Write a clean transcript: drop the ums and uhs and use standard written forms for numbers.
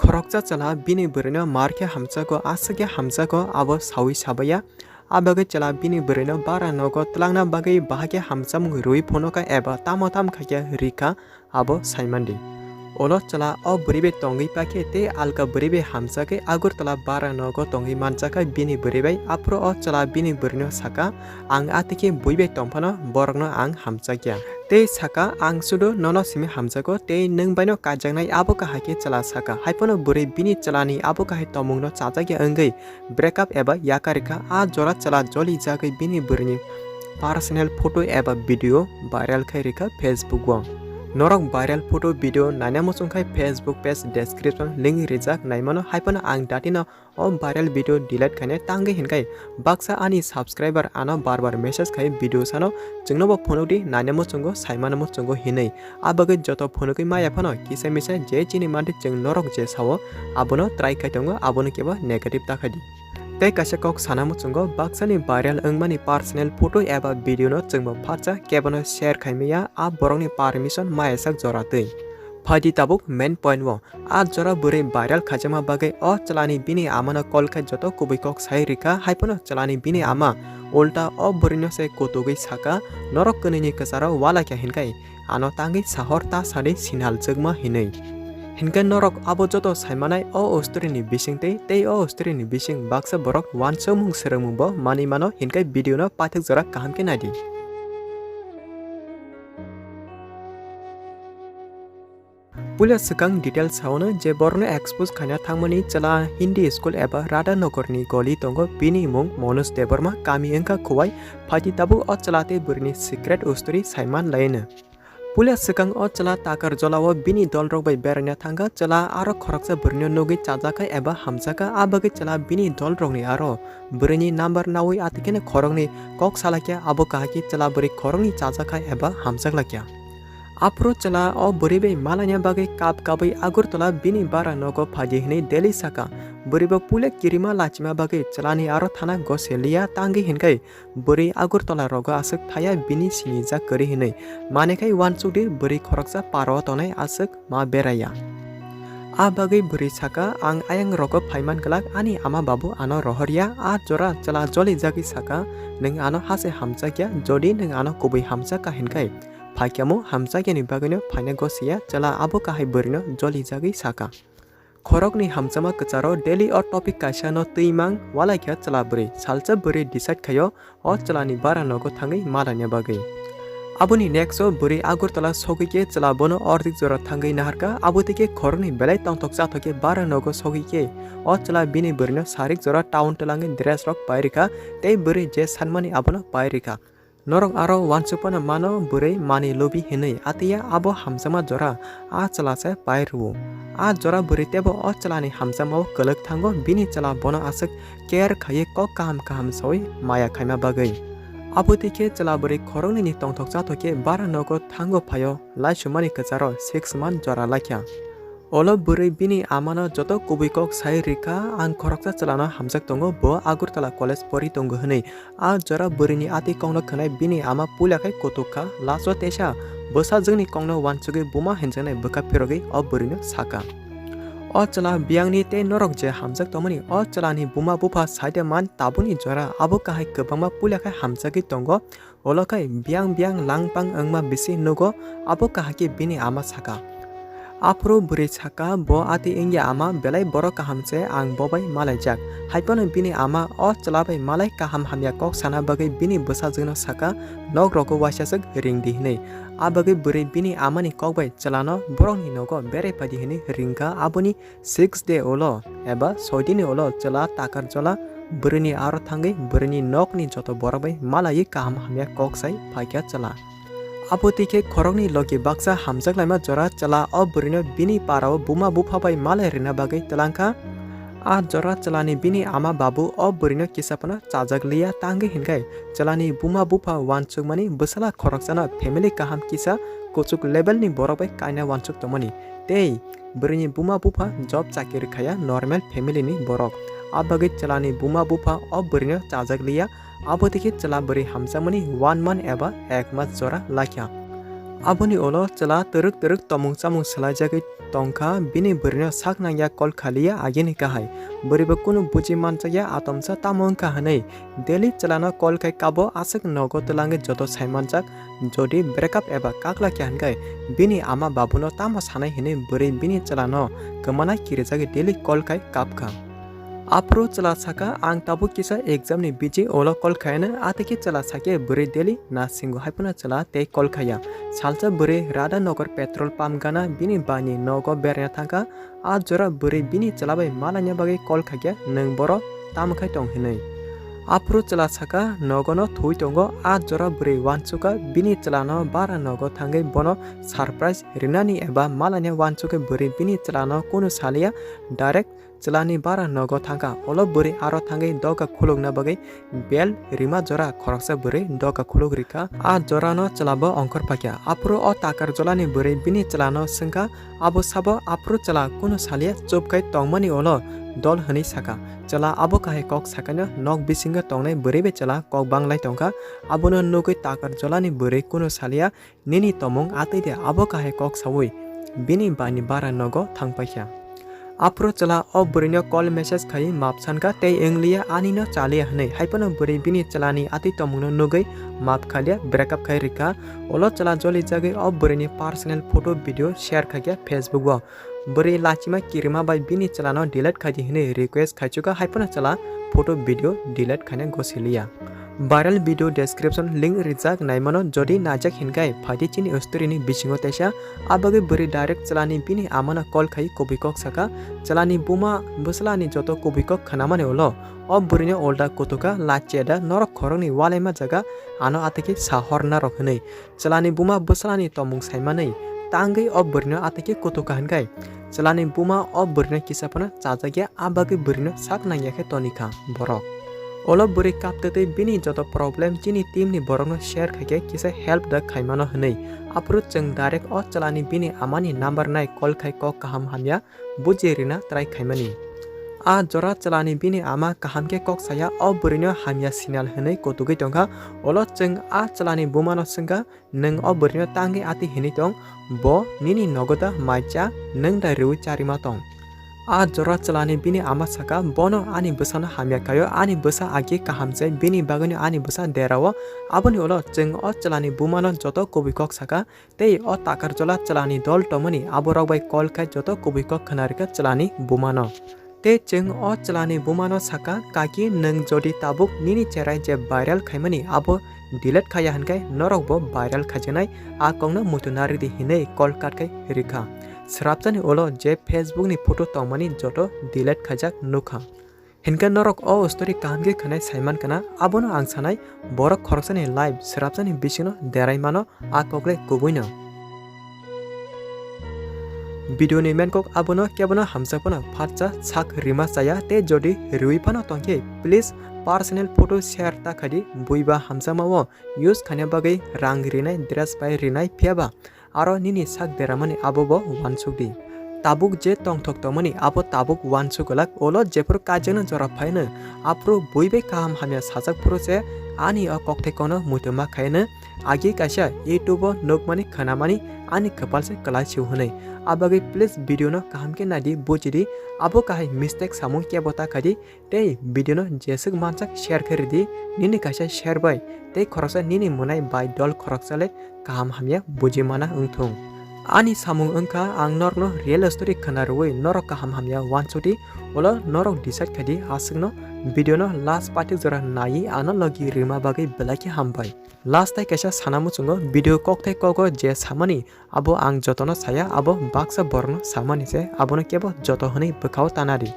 खरकचा चला बिनि बरैनो मारखे हामसाको आसके हामसाको abo sawi sabaya abagai chela bini bरैनो bara nogo tlangna bagai bahake hamsamung rui phonoka eba tamotam khakya rika abo saimandi olo chala o buribe tongi pake te alka buribe hamsake agurtala bara nogo tongi manchaka bini buribai apro o chala bini bरैनो saka ang atike buibe tongphano borokno ang hamchakya te saka ang sudo nono simi hamsako te nungbaino kajangnai abo kahake chala saka haipono buri bini chalani abo kahe tomungno chachakya ongai breakup eba yakarika a jora chala joli jagai bini bरैनि personal photo eba video viral khairika Facebook o norok viral photo video nainamo chungkhai Facebook page description link rijak naimano haipano ang datino o viral video delete khane tangai hinkai baksa ani subscriber ano barbar message khai video sano chungnobo phonodi nainamo chungo saimanamo chungo hinai abagai joto phonokoi maya phano kisai misai je chini mante chung norok je sawo abono try khai tongo abono keba negative takhadi tei kaisa kok sanamo chungo baksani viral ongmani personal photo eba video no chungbo phacha kebano share khaimiya a borokni permission maisak jora tei phadi tabuk main point wo a jora buri viral khajama bagai o chalani bini amano call khai joto kubai kok sai rika haipono chalani bini ama ulta o bरैनो se kotogai saka norok kunini kasara wala kya hinkai ano tangai sahor ta sade sinhal jogma hinai hinka norok abo joto saimanai o story ni bising tei o story ni bising baksa borok wansomung seremung bo mani mano hinkai video no pathak jora kaham ke nadi pulia sekang detail sauna je borno expose khana thangmani chala hindi school eba rada nogorni goli tongo bini mung Manoj Deborma kami engka khowai phati tabu o chalate bरैनि secret story saiman laina pulia sekang o chala takar jolawo bini dol rok bai berana thanga chala aro khoroksa bरैनो nogi chajakai eba hamjaka abagai chala bini dol rokni aro bरैनि number nawi atikene khorokni kok salakya abo kahaki chala bरै khorokni chajakai eba hamjaklakya apro chala o buribe malanya bagai kap kabai agurtala bini bara nogo phadi hinai deli saka buriba pule kirima lachima bagai chalani aro thana goselia tangi hinkai buri agurtala rogo asuk thaya bini sinija kari hinai manekai wansudi buri khoroksa paro tonai asuk ma beraya a bagai buri saka ang ayang rogo phaiman galak ani ama babu ano rohoria a jora chala joli jagi saka ning ano hase hamchakya jodi ning ano kubai hamchaka hinkai Phakyamo hamchakeni bagano phaina gosia chala abo kahai bरैनो joli jagai saka khorokni hamchama kacharo daily or topic kaisa no tuimang wala kya chala bरै salcha bरै decide khayo o chalani bara nogo thangai malanya bagai aboni next o bरै agurtala sogike chala bono ordik jora thangai naharka abotike khorokni belai tongtok chathoke bara nogo sogike o chala bini bरैनो sarik jora town talangai dress rok pairika tei bरै je sanmani abono pairika norok aro wansupana mano bरै mani lobi hinai atia abo hamsama jora a chala sa pairu a jora bरै tebo o chalani hamsama kolok thango bini chala bono asuk care khaye kok kaham soi maya khaima bagai abotike chala bरै khorokni ni tongthok chathoke bara nogo thango phayo laisumani kacharo 6 month jora lakya olo bरै bini amano joto kubikok sai rika ang khoroksa chalana hamjak tongo bo agurtala college pori tongo hinai a jora bरैनि ati kongno khanai bini ama pulakai kotoka laso tesa bosa jongni kongno wanchugai buma henjanai buka phirogai o bरैनो saka o chala biangni te norok je hamjak tomani o chalani buma bufa saide man tabuni jora abo kahai kobangma pulakai hamjagi tongo olokai biang langpang angma bisi nogo abo kahaki bini ama saka apro bरै saka bo ati engya ama belai boro kahamche ang bobai malai jak haipono bini ama o chalabai malai kaham hamya kok sana bagai bini bosa jeno saka nog roko wasasek ring di hinai abagai bरै bini amani kokbai chalano boroni nogo bere padi hinai ringka aboni 6 day olo eba 6 din olo chala takar jola bरैनि aro thangai bरैनि nokni joto borobai malai kaham hamya kok sai phakya chala abotike khorokni logi baksa hamjaklaima jora chala o bरैनो bini parao buma bufa bai malai rina bagai telangka a jora chalani bini ama babu o bरैनो kisapana chajakliya tangai hinkai chalani buma bufa wanchukmani bosala khoroksana family kaham kisa kochuk level ni borobai kaina wanchuk tomani tei bरैनि buma bufa job chakiri khaya normal family ni borok abagai chalani buma bufa o bरैनो chajakliya abotike chala bरै hamjamani 1 month eba 1 month jora lakya Aboni olo chela teruk tomung chamung selajagui tongkha bini bwrino sak nangya kol khaliya agini kahai bwribo kunu buji manjakya atomsa tamung kahanai daily chelano kol khai kabo asuk nogo tlangi joto saimanjak jodi breakup eba kakla kyangai bini ama babuno tamo sanai hine bwri bini chelano kmana kirijagi daily kol khai kapkha Apro chela saka ang tabu kisa exam ni biji olo kol khayana ateki chela sake buri deli na singo haipuna chela te kol khaya salcha buri rada nogor petrol pump gana bini bani nogo bernya thangka a jora buri bini chela bai malanya bagai kol khagya nang boro tamkhai tong hinai Apro chela saka nogono thui tongo a jora buri wanchuka bini chelano bara nogo thangai bono surprise rinani eba malanya wanchuka buri bini chelano kono salia direct Celani bara nogo thangka olo buri aro thangai doga khulogna bagai bel rima jora khoroksa buri doga khulog rika a jorano chelabo ongkor pakya apro o takar jolani buri bini chelano singka abo sabo apro chela kono salia chopkai tongmani olo dol hani saka chela abo kahe kok sakana nok bisinga tongnai buri be chela kok banglai tongka abono nogoi takar jolani buri kono salia nini tomong atide abo kahe kok sawoi bini bani bara nogo thangpakya Apro chela o burino call message khai mapsan ka tei englia ani no chalia hanai haipano buri bini chelani ati tomuno nugai map khalia breakup khai rika olo chela joli jagai o burini personal photo video share khagya facebook wa buri lachima kirima bai bini chelano delete khaji hine request khaichuka haipano chela photo video delete khane gosilia Viral video description link rijak naimano jodi najak hinkai phati chini story bisingo tesa abage buri direct chelani bini amana call khai kobikok saka chelani buma buslani joto kobikok khanamane olo o burino olda kotoka lacheda norok khorongni walaima jaga ano ateki sahorna rokhnei chelani buma buslani tomung saimanei tangai o burino ateki kotoka hinkai chelani buma o burino kisapana chajagya abage burino sak nangyakhe tonika borok Olo buri kaptate bini joto problem chini team ni borokno share khake kisa help da khaimano hnei apro cheng direct o chalani bini amani number nai call khai kok kaham hamya bujirina try khaimani a jora chalani bini ama kaham ke kok saya o burino hamya signal hnei kotugi tongka olo cheng a chalani bumano singka neng o burino tangi ati hini tong bo nini nogoda maicha neng da riu charima tong A jora chelani bini ama saka bono ani busana hamya kayo ani busa agi kahamjai bini bagani ani busa derawo aboni olo cheng o chelani bumano joto kobikok saka tei o takar jola chelani dol tomani aborok bai kol khai joto kobikok khanarika chelani bumano te cheng o chelani bumano saka kaki neng jodi tabuk nini cherai je viral khaimani abo delete khaya hankai norok bo viral khajenai a kongna mutunari di hinei kol kat kai rika Serapjani olo je Facebook ni photo tongmani joto delete khajak nukha. Hinka norok o story kahamge khanai saiman kana abono ang sanai borok khoroksani live serapjani bisino derai mano akokle kubuino. Video ni menkok abono kebono hamsapona phatcha sak rima saya te jodi ruipano tongke please personal photo share ta khadi buiba hamsamawo use khane bagai rang rinai dress pai rinai phiaba aro nini sak deramani abobo wansukdi tabuk je tongthok tomani abo tabuk wansukolak olo jepur kajena jora phaina apro buibe kaham hamya sajak purose ani a kokte kono mutuma khaina agi kaisa youtube nokmani khanamani ani kapalse kalai chiu hunai abage please video no kaham ke nadi bujidi abo kahai mistake samung ke bota khadi tei video no jesuk manchak share kharidi nini kaisa share bai tei khorosa nini munai bai dol khoroksale kaham hamya buji mana ungthung ani samung ungka ang norno real story khanaroi norok kaham hamya wansudi olo norok decide khadi asungno video no last party jora nai ano logi rima bagai belaki hambai last tai kaisa sanamu chungo video kokthai kogo je samani abo ang jotono saya abo baksa borno samani se abono kebo joto honi bkhao tanari